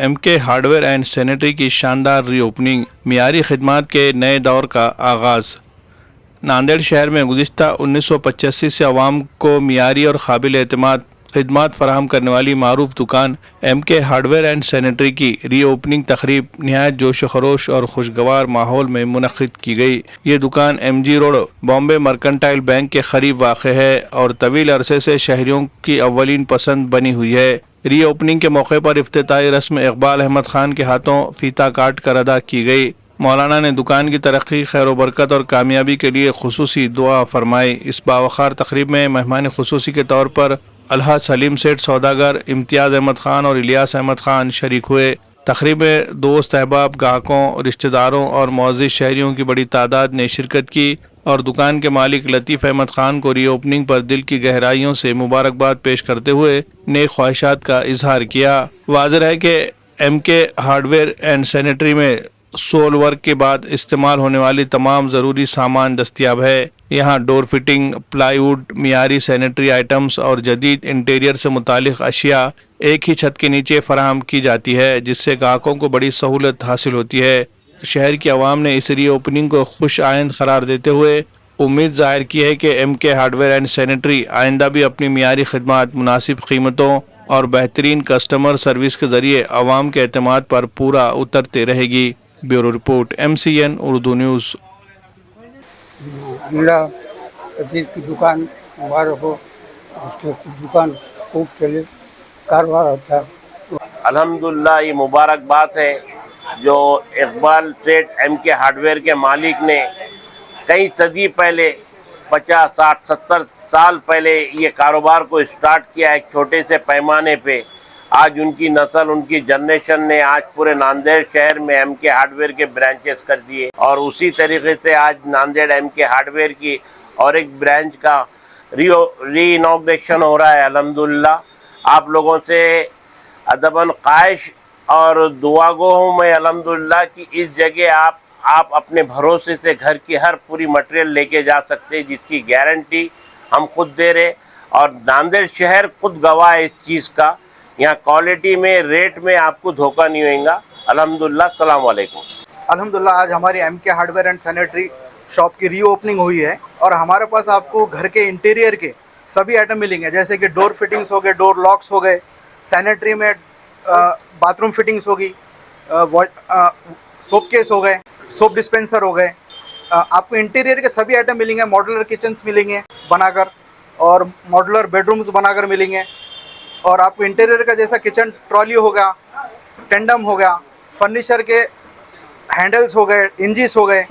MK hardware and sanitary की शानदार reopening, मियारी खिदमात के नए दौर का आगाज़। नांदेड़ शहर में गुज़िश्ता 1985 से आवाम को मियारी और काबिल एतमाद खिदमात फराहम करने वाली मारूफ दुकान एमके हार्डवेयर एंड सैनिटरी की रीओपनिंग तकरीब नहायत जोश खरोश और खुशगवार माहौल में मुनक़िद की गई। ये दुकान MG road Bombay mercantile bank के करीब वाक़ है और तवील अरसे से शहरियों की अव्वलीन पसंद बनी हुई है। रीओपनिंग के मौके पर इफ्तिताई रस्म इकबाल अहमद खान के हाथों फीता काट कर अदा की गई। मौलाना ने दुकान की तरक्की, खैर व बरकत और कामयाबी के लिए खुसूसी दुआ फरमाई। इस बावखार तकरीब में मेहमान खुसूसी के तौर पर अलहा सलीम सेठ सौदागर, इम्तियाज़ अहमद खान और इलियास अहमद खान शरीक हुए। तकरीब में दोस्त, अहबाब, ग्राहकों, रिश्तेदारों और मुअज़्ज़िज़ शहरियों की बड़ी तादाद ने शिरकत की और दुकान के मालिक लतीफ़ अहमद खान को रीओपनिंग पर दिल की गहराइयों से मुबारकबाद पेश करते हुए नेक ख्वाहिशात का इजहार किया। वाज़ेह है कि MK हार्डवेयर एंड सैनिटरी में सोल वर्क के बाद इस्तेमाल होने वाली तमाम ज़रूरी सामान दस्तियाब है। यहाँ डोर फिटिंग, प्लाईवुड, मियारी सैनिटरी आइटम्स और जदीद इंटीरियर से मुतालिक अशिया एक ही छत के नीचे फराहम की जाती है, जिससे ग्राहकों को बड़ी सहूलत हासिल होती है। शहर की आवाम ने इस रीओपनिंग को खुश आइंद करार देते हुए उम्मीद जाहिर की है कि MK हार्डवेयर एंड सैनिटरी आइंदा भी अपनी मियारी खिदमात, मुनासिब कीमतों और बेहतरीन कस्टमर सर्विस के जरिए आवाम के एतमाद पर पूरा उतरते रहेगी। Bureau report, MCN Urdu news. Aziz की दुकान मुबारक हो, उसकी दुकान खूब चले, कारोबार अच्छा। अल्हम्दुलिल्लाह, ये मुबारक बात है जो इकबाल सेठ MK हार्डवेयर के मालिक ने कई सदी पहले 50, 60, 70 साल पहले ये कारोबार को स्टार्ट किया एक छोटे से पैमाने पे। आज उनकी नस्ल, उनकी जनरेशन ने आज पूरे नांदेड़ शहर में MK हार्डवेयर के ब्रांचेस कर दिए और उसी तरीके से आज नांदेड़ MK हार्डवेयर की और एक ब्रांच का री इनॉग्रेशन हो रहा है। अल्हम्दुलिल्लाह, आप लोगों से अदबन ख्वाहिश और दुआ गो हूँ मैं अल्हम्दुलिल्लाह कि इस जगह आप अपने भरोसे से घर की हर पूरी मटेरियल लेके जा सकते हैं, जिसकी गारंटी हम खुद दे रहे और नांदेड़ शहर खुद गवाह है इस चीज़ का। यहाँ क्वालिटी में, रेट में आपको धोखा नहीं होगा। अल्हम्दुलिल्लाह, अस्सलाम वालेकुम। अल्हम्दुलिल्लाह, आज हमारी MK hardware and sanitary shop की रीओपनिंग हुई है और हमारे पास आपको घर के इंटीरियर के सभी आइटम मिलेंगे, जैसे कि डोर फिटिंग्स हो गए, डोर लॉक्स हो गए, सैनिटरी में बाथरूम फिटिंग्स होगी, सोप केस हो गए, सोप डिस्पेंसर हो गए। आपको इंटीरियर के सभी आइटम मिलेंगे, मॉड्यूलर किचन्स मिलेंगे बनाकर और मॉड्यूलर बेडरूम्स बनाकर मिलेंगे। और आपको इंटीरियर का जैसा किचन ट्रॉली हो गया, टेंडम हो गया, फर्नीचर के हैंडल्स हो गए, इंजिस हो गए,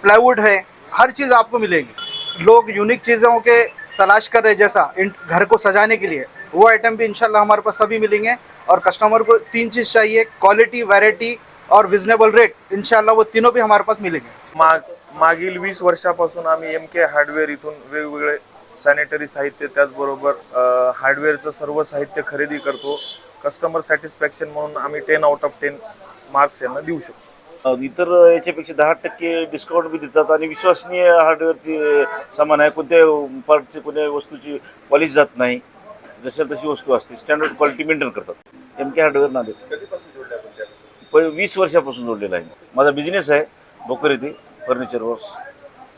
प्लाईवुड है, हर चीज़ आपको मिलेगी। लोग यूनिक चीज़ों के तलाश कर रहे जैसा घर को सजाने के लिए, वो आइटम भी इंशाल्लाह हमारे पास सभी मिलेंगे। और कस्टमर को 3 चीज़ चाहिए, क्वालिटी, वैरायटी और रिजनेबल रेट, इंशाल्लाह वो तीनों भी हमारे पास मिलेंगे। मागील 20 वर्षापासून आम्ही MK हार्डवेअर इथून वेगवेगळे सॅनिटरी साहित्य, त्याचबरोबर हार्डवेअरचं सर्व साहित्य खरेदी करतो। कस्टमर सॅटिस्फॅक्शन म्हणून आम्ही 10 आउट ऑफ 10 मार्क्स यांना देऊ शकतो। इतर याच्यापेक्षा 10% डिस्काउंट बी देतात आणि विश्वसनीय हार्डवेअरची सामान आहे। कोणत्या पार्टची, कोणत्या वस्तूची पॉलिश जात नाही, जशा तशी वस्तू असते, स्टँडर्ड क्वालिटी मेंटेन करतात। MK हार्डवेअर नांदेड 20 वर्षापासून जोडलेला आहे। माझा बिझनेस आहे भोकर येथे, फर्निचर वर्क्स,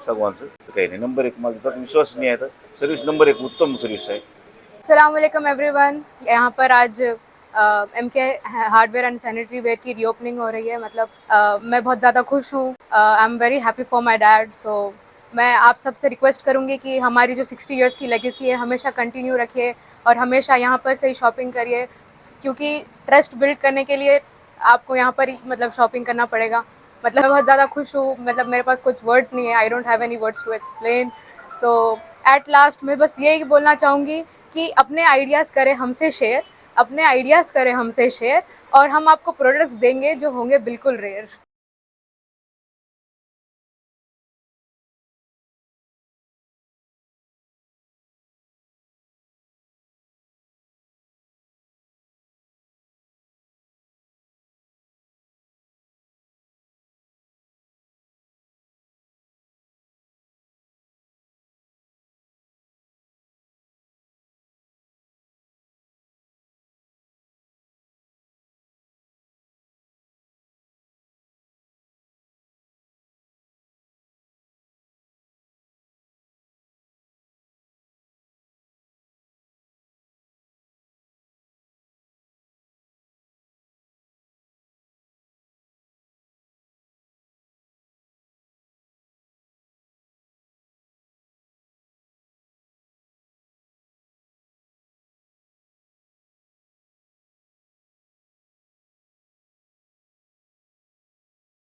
सागवानचं काही नाही। नंबर 1 माझा विश्वसनीय आहे, सर्विस नंबर 1, उत्तम सर्विस है। अस्सलाम वालेकुम एवरीवन। यहाँ पर आज MK hardware and sanitary ware की रीओपनिंग हो रही है। मतलब मैं बहुत ज़्यादा खुश हूँ। I am very happy for my dad. So मैं आप सबसे रिक्वेस्ट करूँगी कि हमारी जो 60 इयर्स की लेगेसी है हमेशा कंटिन्यू रखिए और हमेशा यहाँ पर से ही शॉपिंग करिए, क्योंकि ट्रस्ट बिल्ड करने के लिए आपको यहाँ पर ही मतलब शॉपिंग करना पड़ेगा। मतलब मैं बहुत ज़्यादा खुश हूँ, मतलब मेरे पास कुछ वर्ड्स नहीं है, I don't have any words to explain. So at last मैं बस यही बोलना चाहूँगी कि अपने आइडियाज़ करें हमसे शेयर, अपने आइडियाज़ करें हमसे शेयर और हम आपको प्रोडक्ट्स देंगे जो होंगे बिल्कुल रेयर।